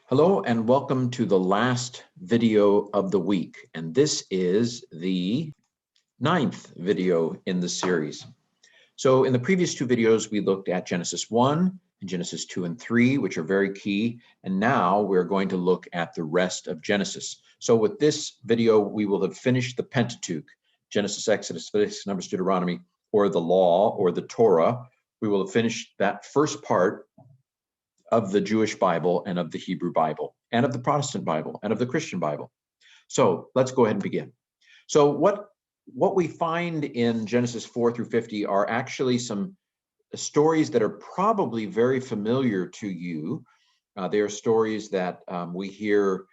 Hello and welcome to the last video of the week. And this is the 9th video in the series. So in the previous two videos, we looked at Genesis 1 and Genesis 2 and 3, which are very key. And now we're going to look at the rest of Genesis. So with this video, we will have finished the Pentateuch, Genesis, Exodus, Leviticus, Numbers, Deuteronomy, or the law or the Torah. We will have finished that first part of the Jewish Bible and of the Hebrew Bible and of the Protestant Bible and of the Christian Bible. So let's go ahead and begin. So what we find in Genesis 4 through 50 are actually some stories that are probably very familiar to you. They are stories that we hear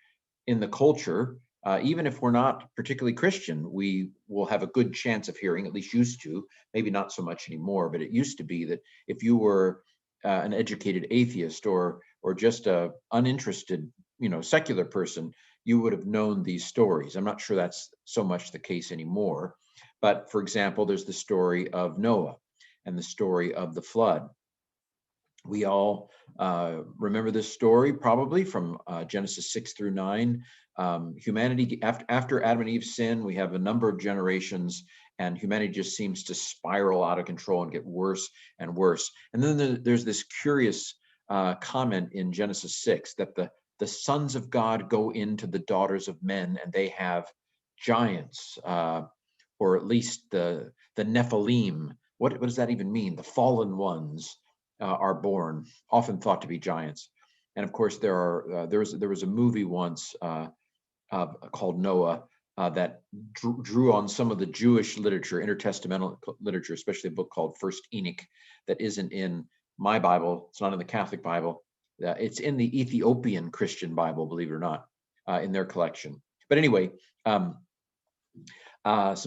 in the culture. Even if we're not particularly Christian, we will have a good chance of hearing, at least used to, maybe not so much anymore, but it used to be that if you were an educated atheist or just a uninterested, secular person, you would have known these stories. I'm not sure that's so much the case anymore. But for example, there's the story of Noah and the story of the flood. We all remember this story probably from Genesis 6 through 9. Humanity, after Adam and Eve's sin, we have a number of generations, and humanity just seems to spiral out of control and get worse and worse. And then there's this curious comment in Genesis 6 that the sons of God go into the daughters of men, and they have giants, or at least the Nephilim. What does that even mean? The fallen ones are born, often thought to be giants. And of course, there was a movie once called Noah that drew on some of the Jewish literature, intertestamental literature, especially a book called First Enoch that isn't in my Bible. It's not in the Catholic Bible. It's in the Ethiopian Christian Bible, believe it or not, in their collection. But anyway, some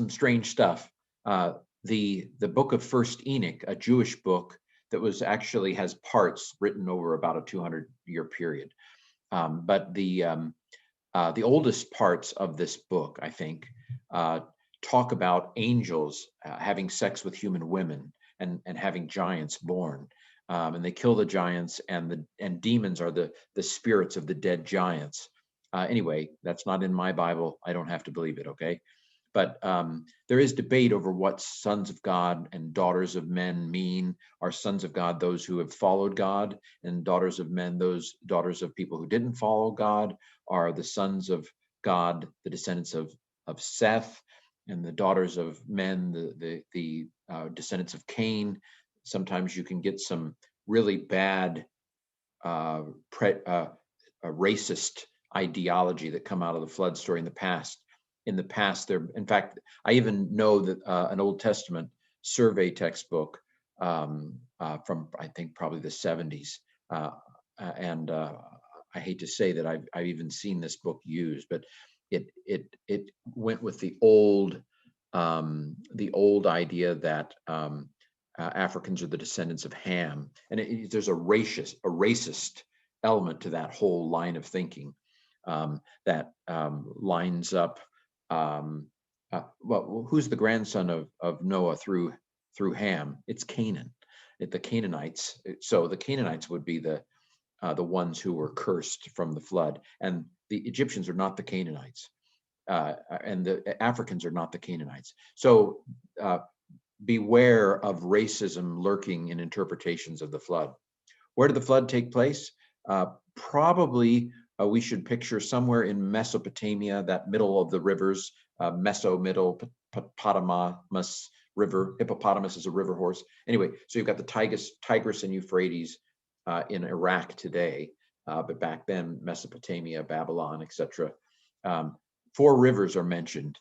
strange stuff. The book of First Enoch, a Jewish book that actually has parts written over about a 200-year period. But the oldest parts of this book, I think, talk about angels having sex with human women and having giants born. And they kill the giants, and demons are the spirits of the dead giants. Anyway, that's not in my Bible. I don't have to believe it, okay? But there is debate over what sons of God and daughters of men mean. Are sons of God those who have followed God, and daughters of men those daughters of people who didn't follow God? Are the sons of God the descendants of Seth, and the daughters of men the descendants of Cain? Sometimes you can get some really bad racist ideology that come out of the flood story in the past. In fact, I even know that an Old Testament survey textbook from, I think, probably the 70s. And I hate to say that I've even seen this book used, but it went with the old idea that Africans are the descendants of Ham, and there's a racist element to that whole line of thinking that lines up. Well, who's the grandson of Noah through Ham? It's Canaan, the Canaanites. So the Canaanites would be the ones who were cursed from the flood, and the Egyptians are not the Canaanites, and the Africans are not the Canaanites. So beware of racism lurking in interpretations of the flood. Where did the flood take place? Probably we should picture somewhere in Mesopotamia, that middle of the rivers, middle, Hippopotamus River. Hippopotamus is a river horse. Anyway, so you've got the Tigris and Euphrates in Iraq today, but back then, Mesopotamia, Babylon, etc. 4 rivers are mentioned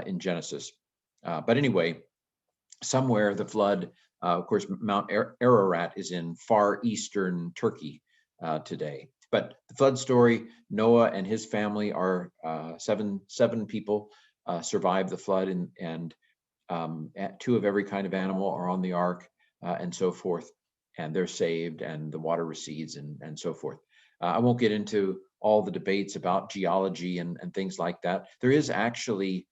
in Genesis. But anyway, somewhere the flood, of course, Mount Ararat is in far eastern Turkey today. But the flood story, Noah and his family are seven people survived the flood, and 2 of every kind of animal are on the ark, and so forth, and they're saved, and the water recedes, and so forth. I won't get into all the debates about geology and things like that. There is actually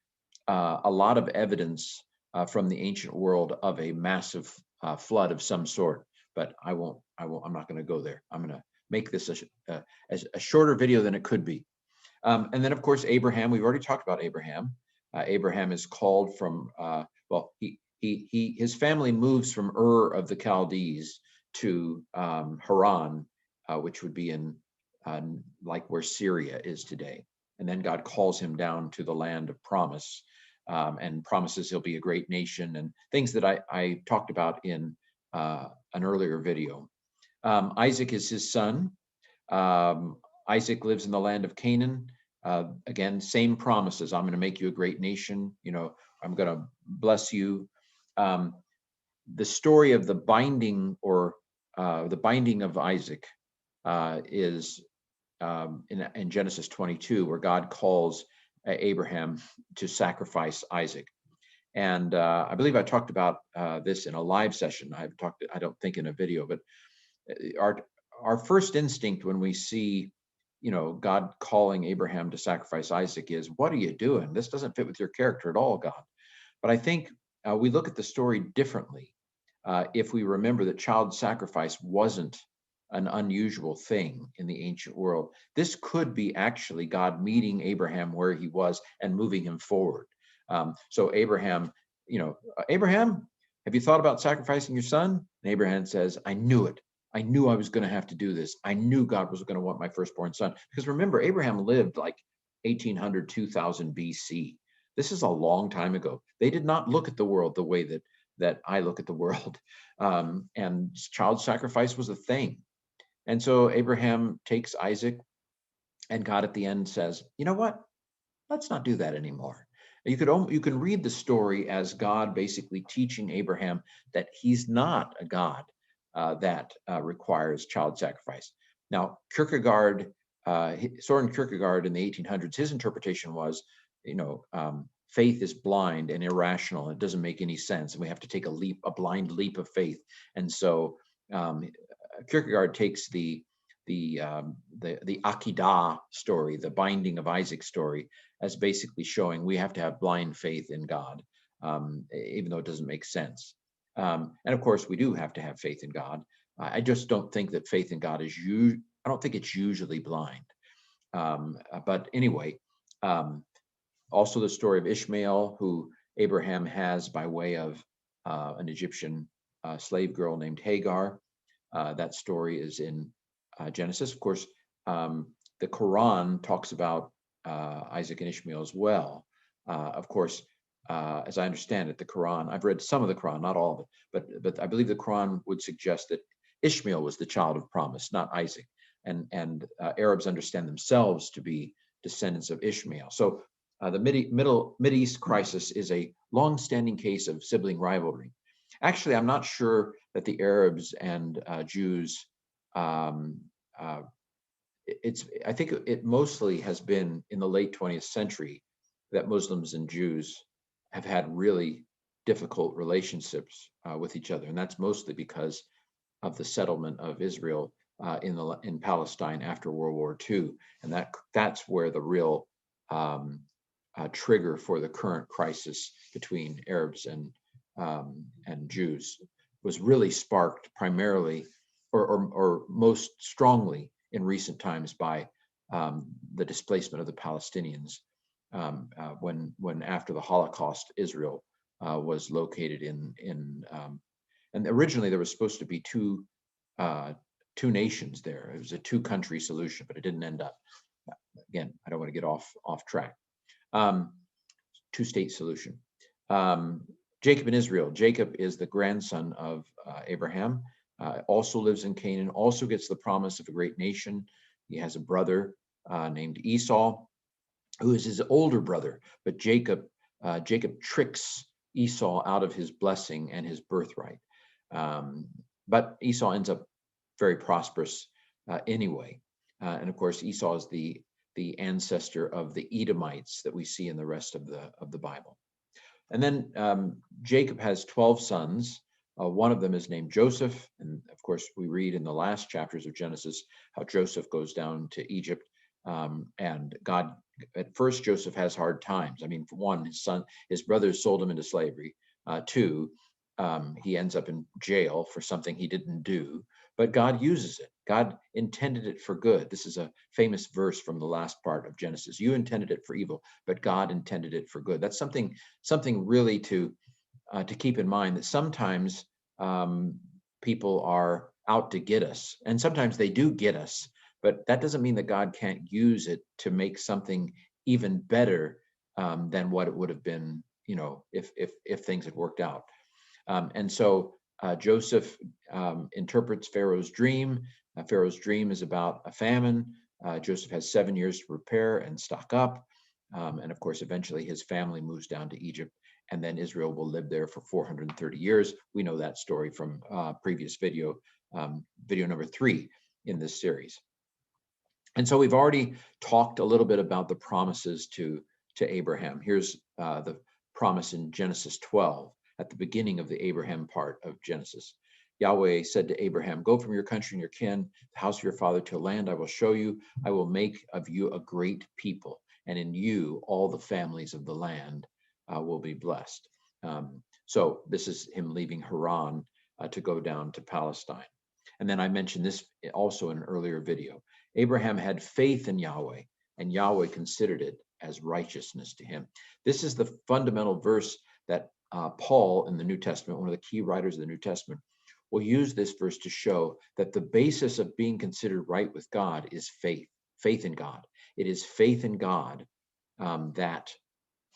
a lot of evidence from the ancient world of a massive flood of some sort, but I'm not going to go there. I'm going to make this as a shorter video than it could be. And then, of course, Abraham. We've already talked about Abraham. Abraham is called from, his family moves from Ur of the Chaldees to Haran, which would be in like where Syria is today. And then God calls him down to the land of promise, and promises he'll be a great nation, and things that I talked about in an earlier video. Isaac is his son. Isaac lives in the land of Canaan. Again, same promises. I'm going to make you a great nation. I'm going to bless you. The story of the binding of Isaac is in Genesis 22, where God calls Abraham to sacrifice Isaac. And I believe I talked about this in a live session. I don't think in a video, but our first instinct when we see, God calling Abraham to sacrifice Isaac is, what are you doing? This doesn't fit with your character at all, God. But I think we look at the story differently if we remember that child sacrifice wasn't an unusual thing in the ancient world. This could be actually God meeting Abraham where he was and moving him forward. So Abraham, Abraham, have you thought about sacrificing your son? And Abraham says, I knew it. I knew I was going to have to do this. I knew God was going to want my firstborn son. Because remember, Abraham lived like 1800, 2000 BC. This is a long time ago. They did not look at the world the way that I look at the world. And child sacrifice was a thing. And so Abraham takes Isaac, and God at the end says, you know what? Let's not do that anymore. You can read the story as God basically teaching Abraham that he's not a God that requires child sacrifice. Now, Kierkegaard, Soren Kierkegaard in the 1800s, his interpretation was, faith is blind and irrational. It doesn't make any sense, and we have to take a blind leap of faith. And so Kierkegaard takes the Akedah story, the binding of Isaac story, as basically showing we have to have blind faith in God, even though it doesn't make sense. And of course, we do have to have faith in God. I just don't think that faith in God I don't think it's usually blind. But anyway, also the story of Ishmael, who Abraham has by way of an Egyptian slave girl named Hagar. That story is in Genesis. Of course, the Quran talks about Isaac and Ishmael as well. Of course, as I understand it, the Quran, I've read some of the Quran, not all of it, but I believe the Quran would suggest that Ishmael was the child of promise, not Isaac. And Arabs understand themselves to be descendants of Ishmael. So the Mideast crisis is a long-standing case of sibling rivalry. Actually, I'm not sure that the Arabs and Jews, I think it mostly has been in the late 20th century that Muslims and Jews have had really difficult relationships with each other. And that's mostly because of the settlement of Israel in Palestine after World War II. And that's where the real trigger for the current crisis between Arabs and Jews was really sparked primarily or most strongly in recent times by the displacement of the Palestinians when after the Holocaust, Israel was located and originally there was supposed to be two nations there. It was a two-country solution, but it didn't end up. Again, I don't want to get off track. Two-state solution. Jacob and Israel. Jacob is the grandson of Abraham, also lives in Canaan, also gets the promise of a great nation. He has a brother named Esau, who is his older brother, but Jacob tricks Esau out of his blessing and his birthright. But Esau ends up very prosperous anyway. And of course, Esau is the ancestor of the Edomites that we see in the rest of the Bible. And then Jacob has 12 sons. One of them is named Joseph. And of course, we read in the last chapters of Genesis how Joseph goes down to Egypt. And God, at first, Joseph has hard times. I mean, for one, his brothers sold him into slavery. Two, he ends up in jail for something he didn't do. but God uses it. God intended it for good. This is a famous verse from the last part of Genesis. You intended it for evil, but God intended it for good. That's something really to keep in mind, that sometimes people are out to get us, and sometimes they do get us, but that doesn't mean that God can't use it to make something even better than what it would have been, if things had worked out. And so Joseph interprets Pharaoh's dream. Pharaoh's dream is about a famine. Joseph has 7 years to prepare and stock up. And of course, eventually his family moves down to Egypt, and then Israel will live there for 430 years. We know that story from previous video, video number 3 in this series. And so we've already talked a little bit about the promises to Abraham. Here's the promise in Genesis 12, at the beginning of the Abraham part of Genesis. Yahweh said to Abraham, "Go from your country and your kin, the house of your father, to a land I will show you. I will make of you a great people, and in you all the families of the land will be blessed." So this is him leaving Haran to go down to Palestine. And then I mentioned this also in an earlier video. Abraham had faith in Yahweh, and Yahweh considered it as righteousness to him. This is the fundamental verse that Paul in the New Testament, one of the key writers of the New Testament, will use this verse to show that the basis of being considered right with God is faith in God. It is faith in God that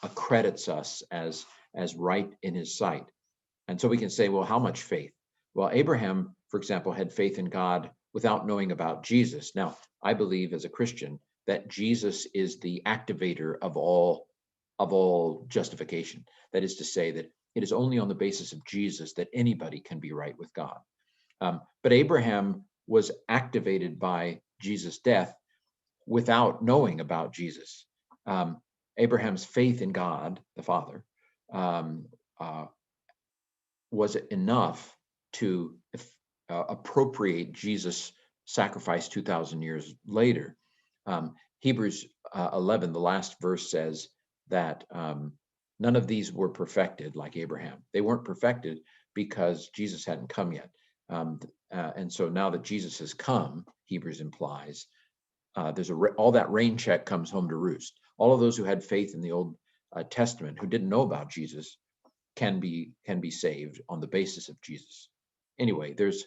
accredits us as right in his sight. And so we can say, well, how much faith? Well, Abraham, for example, had faith in God without knowing about Jesus. Now, I believe as a Christian that Jesus is the activator of all justification. That is to say that it is only on the basis of Jesus that anybody can be right with God. But Abraham was activated by Jesus' death without knowing about Jesus. Abraham's faith in God, the Father, was enough to appropriate Jesus' sacrifice 2,000 years later. Hebrews 11, the last verse says that none of these were perfected like Abraham. They weren't perfected because Jesus hadn't come yet. And so now that Jesus has come, Hebrews implies, all that rain check comes home to roost. All of those who had faith in the Old Testament, who didn't know about Jesus, can be saved on the basis of Jesus. Anyway, there's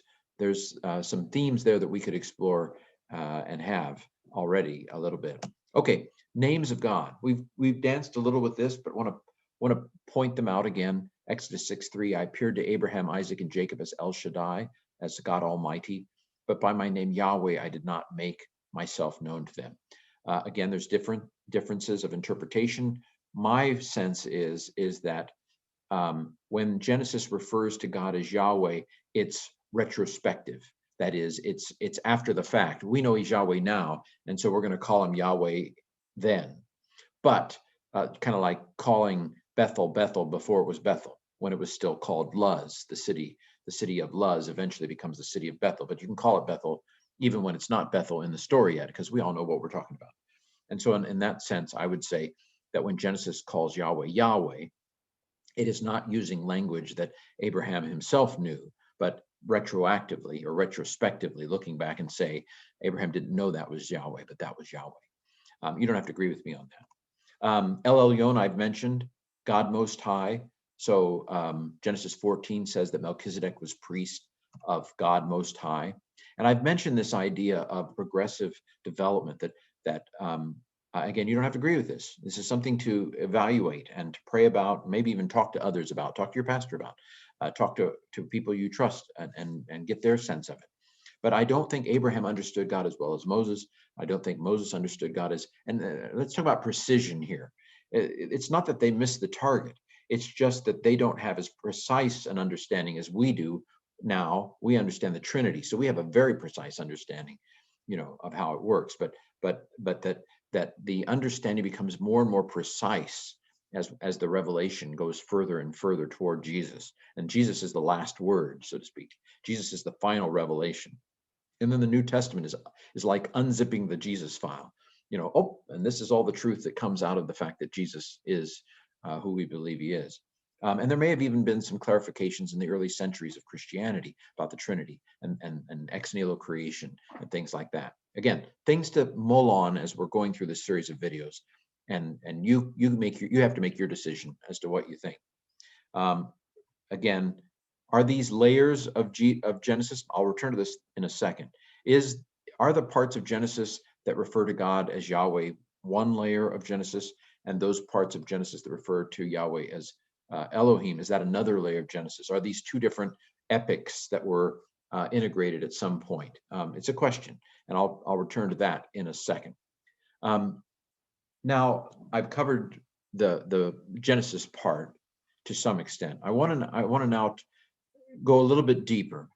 some themes there that we could explore and have already a little bit. Okay, names of God. We've danced a little with this, but want to point them out again. Exodus 6:3, I appeared to Abraham, Isaac, and Jacob as El Shaddai, as God Almighty, but by my name Yahweh I did not make myself known to them. Again, there's differences of interpretation. My sense is that when Genesis refers to God as Yahweh, it's retrospective. That is, it's after the fact. We know he's Yahweh now, and so we're going to call him Yahweh then. But kind of like calling Bethel Bethel before it was Bethel, when it was still called Luz, the city of Luz eventually becomes the city of Bethel. But you can call it Bethel even when it's not Bethel in the story yet, because we all know what we're talking about. And so in that sense, I would say that when Genesis calls Yahweh Yahweh, it is not using language that Abraham himself knew, but retroactively or retrospectively looking back and say, Abraham didn't know that was Yahweh, but that was Yahweh. You don't have to agree with me on that. El Elyon, I've mentioned, God Most High. So Genesis 14 says that Melchizedek was priest of God Most High. And I've mentioned this idea of progressive development that again, you don't have to agree with this. This is something to evaluate and to pray about, maybe even talk to others about, talk to your pastor about, talk to people you trust and get their sense of it. But I don't think Abraham understood God as well as Moses. I don't think Moses understood God as, and let's talk about precision here. It's not that they missed the target. It's just that they don't have as precise an understanding as we do now. We understand the Trinity, so we have a very precise understanding, of how it works. But that the understanding becomes more and more precise as the revelation goes further and further toward Jesus. And Jesus is the last word, so to speak. Jesus is the final revelation. And then the New Testament is like unzipping the Jesus file. And this is all the truth that comes out of the fact that Jesus is who we believe he is. And there may have even been some clarifications in the early centuries of Christianity about the Trinity and ex nihilo creation and things like that. Again, things to mull on as we're going through this series of videos, and you have to make your decision as to what you think. Again, are these layers of Genesis? I'll return to this in a second. Are the parts of Genesis that refer to God as Yahweh one layer of Genesis, and those parts of Genesis that refer to Yahweh as Elohim, is that another layer of Genesis? Are these two different epics that were integrated at some point? It's a question, and I'll return to that in a second. Now, I've covered the Genesis part to some extent. I want to now go a little bit deeper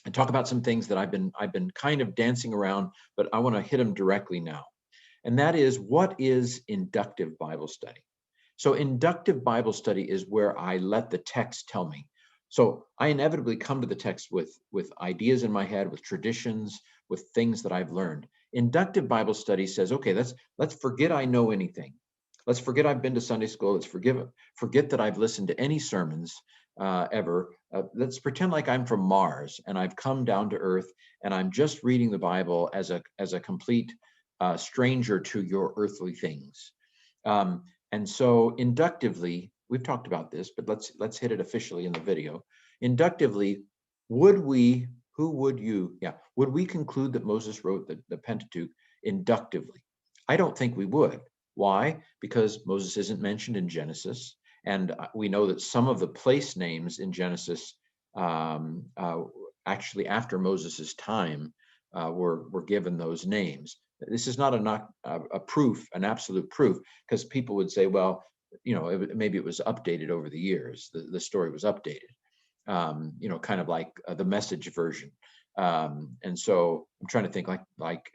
and talk about some things that I've been kind of dancing around, but I want to hit them directly now. And that is, what is inductive Bible study? So inductive Bible study is where I let the text tell me. So I inevitably come to the text with ideas in my head, with traditions, with things that I've learned. Inductive Bible study says, okay, let's forget I know anything. Let's forget I've been to Sunday school. Let's forget that I've listened to any sermons ever. Let's pretend like I'm from Mars and I've come down to Earth and I'm just reading the Bible as a complete stranger to your earthly things. And so inductively, we've talked about this, but let's hit it officially in the video. Inductively, would we conclude that Moses wrote the Pentateuch inductively? I don't think we would. Why? Because Moses isn't mentioned in Genesis, and we know that some of the place names in Genesis, actually after Moses's time, were given those names. This is not a proof, an absolute proof, because people would say, well, maybe it was updated over the years. The story was updated, kind of like the Message version. And so I'm trying to think like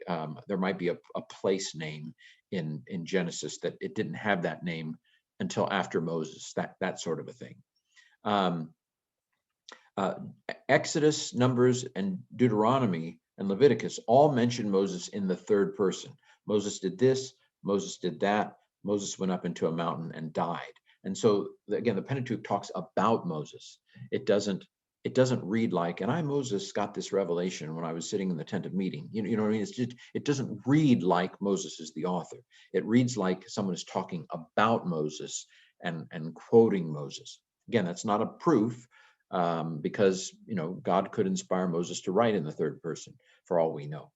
there might be a place name in Genesis that it didn't have that name until after Moses, that sort of a thing. Exodus, Numbers, and Deuteronomy and Leviticus all mention Moses in the third person. Moses did this, Moses did that, Moses went up into a mountain and died. And so again, the Pentateuch talks about Moses. It doesn't read like, and I, Moses, got this revelation when I was sitting in the tent of meeting. You know what I mean? It doesn't read like Moses is the author. It reads like someone is talking about Moses and quoting Moses. Again, that's not a proof, because God could inspire Moses to write in the third person, for all we know.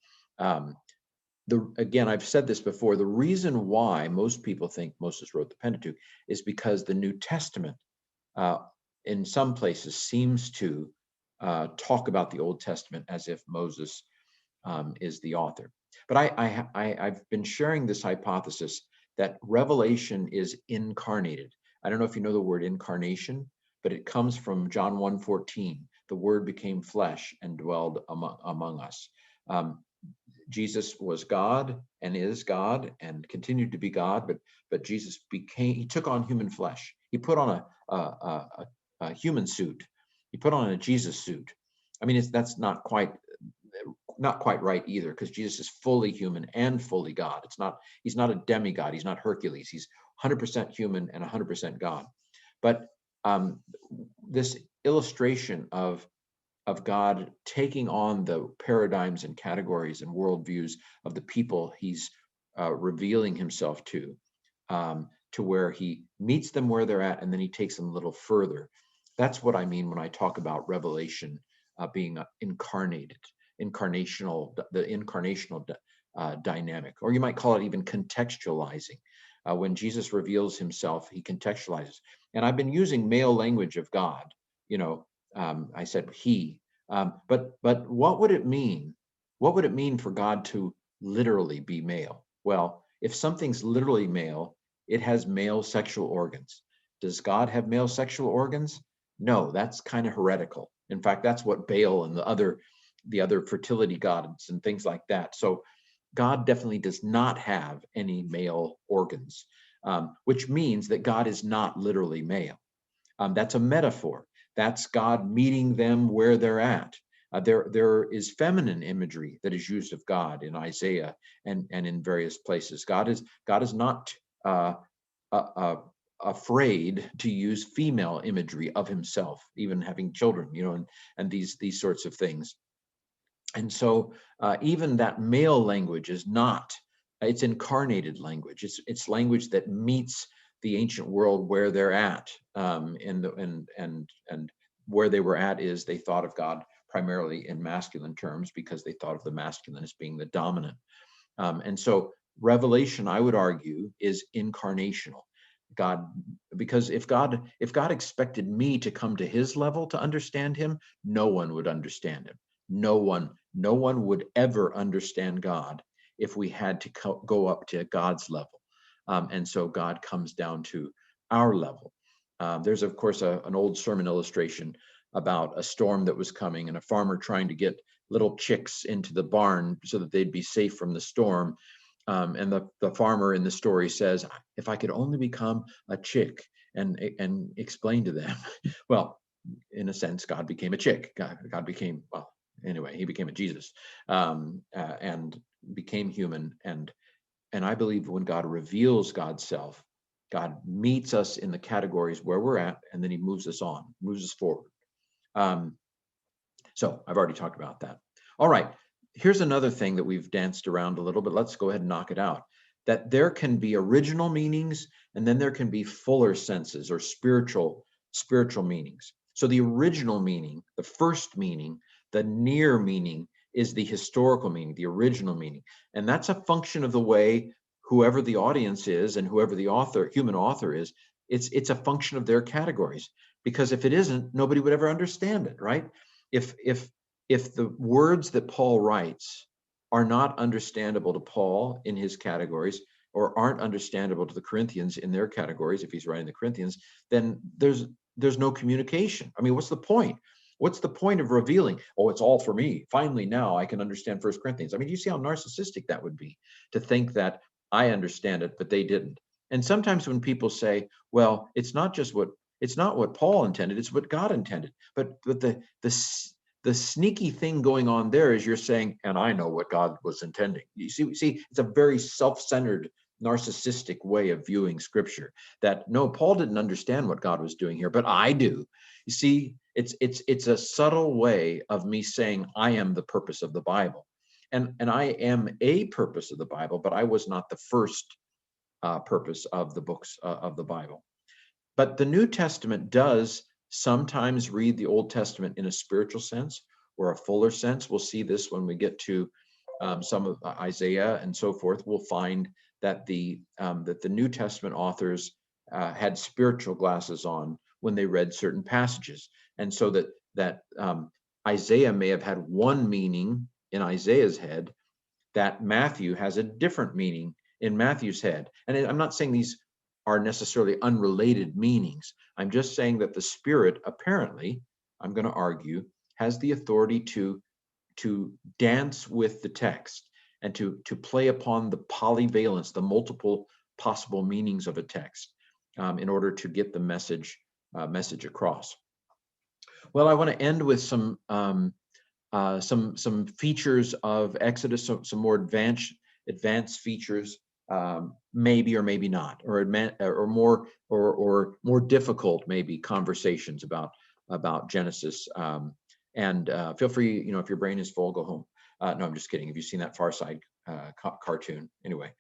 Again, I've said this before, the reason why most people think Moses wrote the Pentateuch is because the New Testament, in some places, seems to talk about the Old Testament as if Moses is the author. But I've been sharing this hypothesis that Revelation is incarnated. I don't know if you know the word incarnation, but it comes from John 1:14. The Word became flesh and dwelled among us. Jesus was God and is God and continued to be God, but Jesus he took on human flesh. He put on a human suit. He put on a Jesus suit. I mean, that's not quite right either, because Jesus is fully human and fully God. He's not a demigod. He's not Hercules. He's 100% human and 100% God. But this illustration of God taking on the paradigms and categories and worldviews of the people he's revealing himself to where he meets them where they're at, and then he takes them a little further. That's what I mean when I talk about Revelation being incarnated, the incarnational dynamic, or you might call it even contextualizing. When Jesus reveals himself, he contextualizes. And I've been using male language of God. I said he, but what would it mean? What would it mean for God to literally be male? Well, if something's literally male, it has male sexual organs. Does God have male sexual organs? No, that's kind of heretical. In fact, that's what Baal and the other fertility gods and things like that. So God definitely does not have any male organs, which means that God is not literally male. That's a metaphor. That's God meeting them where they're at. There is feminine imagery that is used of God in Isaiah and in various places. God is not afraid to use female imagery of himself, even having children, and these sorts of things. And so even that male language is not, it's incarnated language. It's language that meets the ancient world where they're at. And where they were at is they thought of God primarily in masculine terms because they thought of the masculine as being the dominant. And so Revelation, I would argue, is incarnational. God, because if God expected me to come to his level to understand him, no one would understand him. No one would ever understand God if we had to go up to God's level. And so God comes down to our level. There's, of course, an old sermon illustration about a storm that was coming and a farmer trying to get little chicks into the barn so that they'd be safe from the storm. And the farmer in the story says, if I could only become a chick and explain to them. Well, in a sense, God became a chick. God became, well, anyway, he became a Jesus, and became human. And I believe when God reveals God's self, God meets us in the categories where we're at, and then he moves us on, moves us forward. So I've already talked about that. All right. Here's another thing that we've danced around a little bit. Let's go ahead and knock it out. That there can be original meanings, and then there can be fuller senses or spiritual meanings. So the original meaning, the first meaning, the near meaning is the historical meaning, the original meaning. And that's a function of the way whoever the audience is and whoever the human author is, it's a function of their categories. Because if it isn't, nobody would ever understand it, right? If the words that Paul writes are not understandable to Paul in his categories, or aren't understandable to the Corinthians in their categories, if he's writing the Corinthians, then there's no communication. I mean, what's the point? What's the point of revealing, oh, it's all for me. Finally, now I can understand 1 Corinthians. I mean, you see how narcissistic that would be to think that I understand it, but they didn't. And sometimes when people say, well, it's not what Paul intended, it's what God intended. But the sneaky thing going on there is you're saying, and I know what God was intending. You see, it's a very self-centered, narcissistic way of viewing scripture. That no, Paul didn't understand what God was doing here, but I do. You see, it's a subtle way of me saying I am the purpose of the Bible, and I am a purpose of the Bible, but I was not the first purpose of the books of the Bible. But the New Testament does sometimes read the Old Testament in a spiritual sense or a fuller sense. We'll see this when we get to some of Isaiah and so forth. We'll find that the New Testament authors had spiritual glasses on when they read certain passages, and so that Isaiah may have had one meaning in Isaiah's head, that Matthew has a different meaning in Matthew's head. And I'm not saying these are necessarily unrelated meanings. I'm just saying that the Spirit, apparently, I'm going to argue, has the authority to dance with the text and to play upon the polyvalence, the multiple possible meanings of a text, in order to get the message across. Well, I want to end with some features of Exodus, some more advanced features. Maybe or maybe not, or more difficult maybe conversations about Genesis. And feel free, if your brain is full, go home. No, I'm just kidding. Have you seen that Far Side cartoon? Anyway,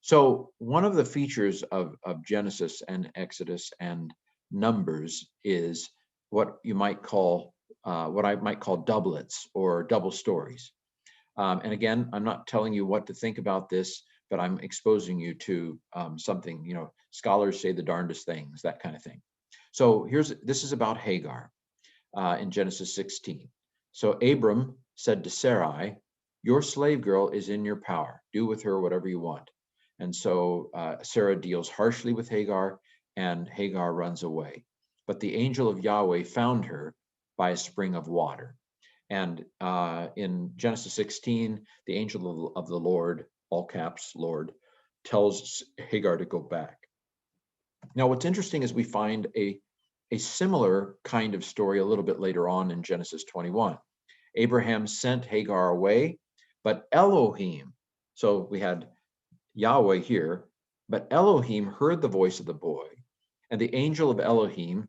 so one of the features of Genesis and Exodus and Numbers is what I might call doublets or double stories. And again, I'm not telling you what to think about this, but I'm exposing you to something, scholars say the darndest things, that kind of thing. So this is about Hagar in Genesis 16. So Abram said to Sarai, your slave girl is in your power. Do with her whatever you want. And so Sarah deals harshly with Hagar, and Hagar runs away. But the angel of Yahweh found her by a spring of water. And in Genesis 16, the angel of the Lord, all caps, Lord, tells Hagar to go back. Now, what's interesting is we find a similar kind of story a little bit later on in Genesis 21. Abraham sent Hagar away, but Elohim, so we had Yahweh here, But Elohim heard the voice of the boy, and the angel of Elohim,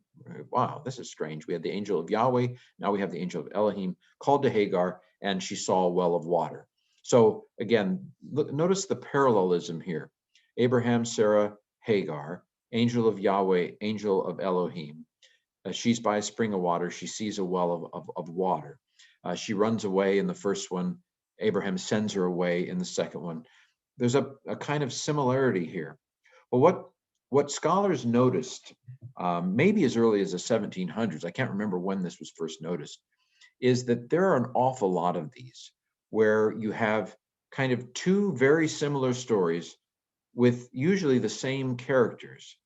wow, this is strange. We had the angel of Yahweh, now we have the angel of Elohim, called to Hagar, and she saw a well of water. So again, look, notice the parallelism here. Abraham, Sarah, Hagar, angel of Yahweh, angel of Elohim. She's by a spring of water. She sees a well of water. She runs away in the first one. Abraham sends her away in the second one. There's a kind of similarity here. Well, what scholars noticed, maybe as early as the 1700s, I can't remember when this was first noticed, is that there are an awful lot of these where you have kind of two very similar stories with usually the same characters,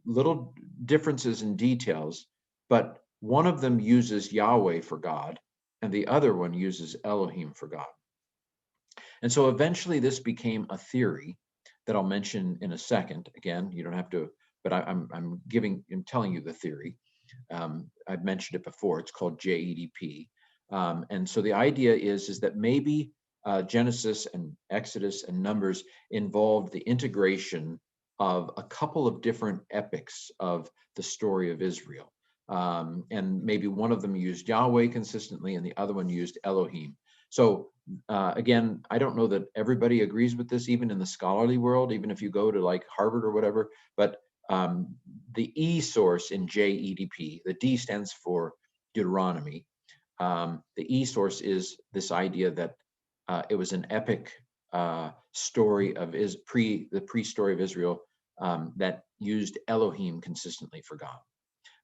little differences in details, but one of them uses Yahweh for God and the other one uses Elohim for God. And so eventually this became a theory that I'll mention in a second. Again, you don't have to, but I'm telling you the theory. I've mentioned it before. It's called JEDP. And so the idea is that maybe Genesis and Exodus and Numbers involved the integration of a couple of different epics of the story of Israel. And maybe one of them used Yahweh consistently and the other one used Elohim. So again, I don't know that everybody agrees with this, even in the scholarly world, even if you go to like Harvard or whatever, but the E source in JEDP, the D stands for Deuteronomy. The E source is this idea that it was an epic story of the pre-story of Israel that used Elohim consistently for God.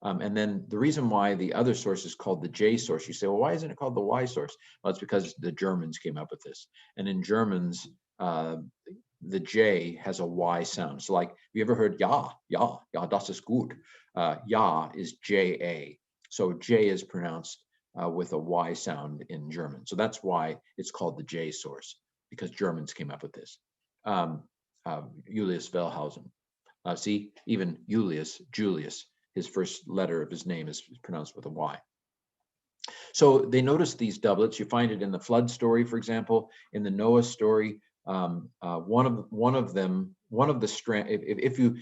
And then the reason why the other source is called the J source, you say, well, why isn't it called the Y source? Well, it's because the Germans came up with this. And in Germans, the J has a Y sound. So like, have you ever heard Ja, das ist gut. Ja is J-A. So J is pronounced with a Y sound in German. So that's why it's called the J source, because Germans came up with this. Julius Wellhausen. See, even Julius, his first letter of his name is pronounced with a Y. So they noticed these doublets. You find it in the flood story, for example, in the Noah story. One of the strand. If you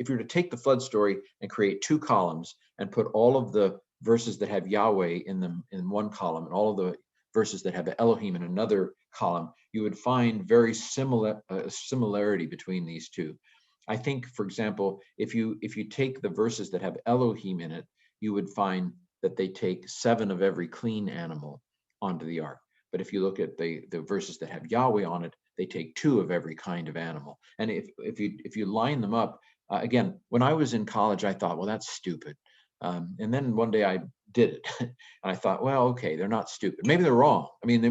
were to take the flood story and create two columns and put all of the verses that have Yahweh in them in one column and all of the verses that have Elohim in another column, you would find very similarity between these two. I think, for example, if you take the verses that have Elohim in it, you would find that they take 7 of every clean animal onto the ark. But if you look at the verses that have Yahweh on it, they take 2 of every kind of animal. And if you line them up, again, when I was in college, I thought, well, that's stupid. And then one day I did it, and I thought, well, okay, they're not stupid. Maybe they're wrong. I mean,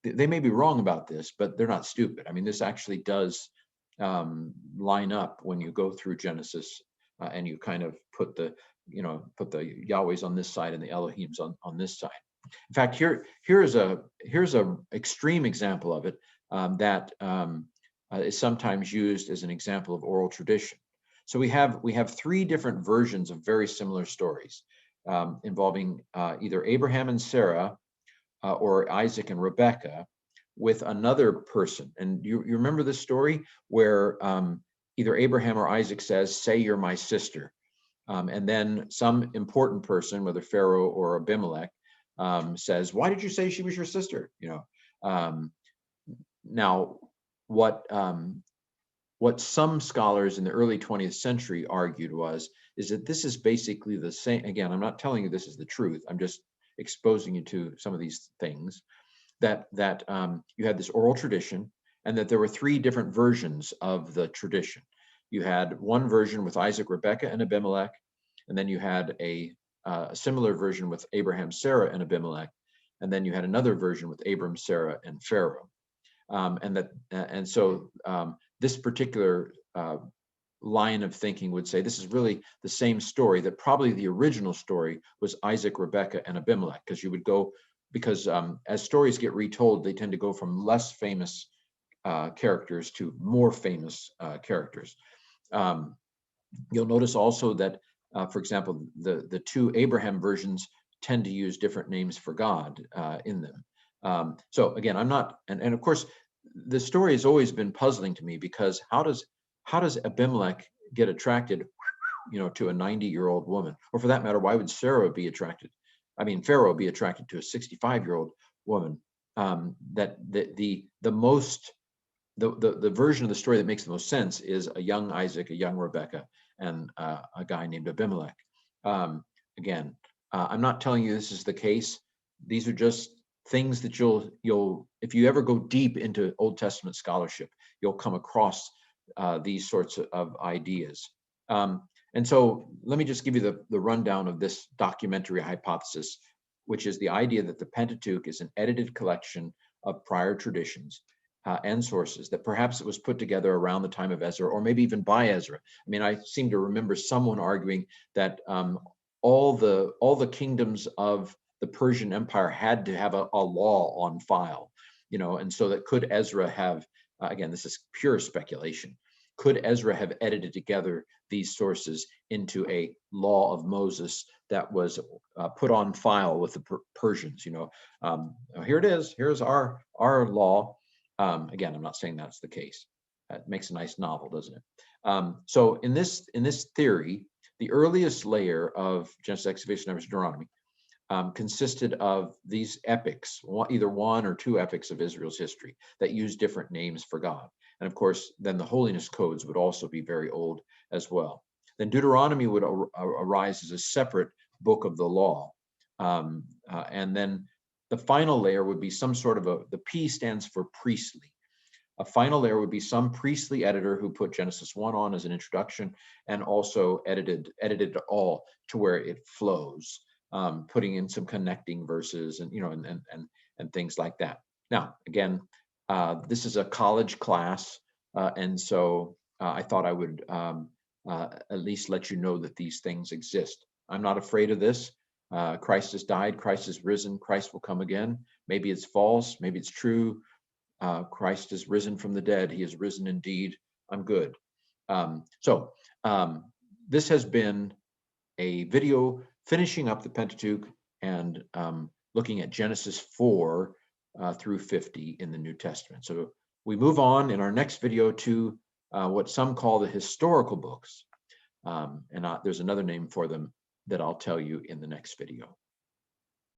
they may be wrong about this, but they're not stupid. I mean, this actually does line up when you go through Genesis and you kind of put the Yahwehs on this side and the Elohims on this side. In fact, here's a extreme example of it that is sometimes used as an example of oral tradition. So we have 3 different versions of very similar stories involving either Abraham and Sarah or Isaac and Rebekah with another person. And you remember this story where either Abraham or Isaac says, "Say you're my sister." And then some important person, whether Pharaoh or Abimelech, says, "Why did you say she was your sister?" Now, what some scholars in the early 20th century argued is that this is basically the same. Again, I'm not telling you this is the truth. I'm just exposing you to some of these things. That you had this oral tradition, and that there were 3 different versions of the tradition. You had one version with Isaac, Rebekah, and Abimelech, and then you had a similar version with Abraham, Sarah, and Abimelech, and then you had another version with Abram, Sarah, and Pharaoh. So this particular line of thinking would say this is really the same story, that probably the original story was Isaac, Rebekah, and Abimelech, because as stories get retold, they tend to go from less famous characters to more famous characters. You'll notice also that, for example, the 2 Abraham versions tend to use different names for God in them. So again, I'm not, and of course, the story has always been puzzling to me, because how how does Abimelech get attracted, to a 90-year-old woman? Or for that matter, why would Pharaoh be attracted to a 65-year-old woman? That the version of the story that makes the most sense is a young Isaac, a young Rebecca, and a guy named Abimelech. Again, I'm not telling you this is the case. These are just things that you'll if you ever go deep into Old Testament scholarship, you'll come across these sorts of ideas. And so let me just give you the rundown of this documentary hypothesis, which is the idea that the Pentateuch is an edited collection of prior traditions and sources, that perhaps it was put together around the time of Ezra, or maybe even by Ezra. I mean, I seem to remember someone arguing that all the kingdoms of the Persian Empire had to have a law on file, and so that could Ezra have, again, this is pure speculation, could Ezra have edited together these sources into a law of Moses that was put on file with the Persians? Here it is. Here's our law. Again, I'm not saying that's the case. It makes a nice novel, doesn't it? So in this theory, the earliest layer of Genesis, Exodus, Numbers, Deuteronomy consisted of these epics, either one or two epics of Israel's history that use different names for God. And of course, then the holiness codes would also be very old as well. Then Deuteronomy would arise as a separate book of the law. And then the final layer would be some sort of the P stands for priestly. A final layer would be some priestly editor who put Genesis 1 on as an introduction and also edited it all to where it flows, putting in some connecting verses and and things like that. Now, again, this is a college class, and so I thought I would at least let you know that these things exist. I'm not afraid of this. Christ has died, Christ is risen, Christ will come again. Maybe it's false, maybe it's true. Christ is risen from the dead. He is risen indeed. I'm good. This has been a video finishing up the Pentateuch and looking at Genesis 4 through 50 in the New Testament. So we move on in our next video to what some call the historical books. And there's another name for them that I'll tell you in the next video.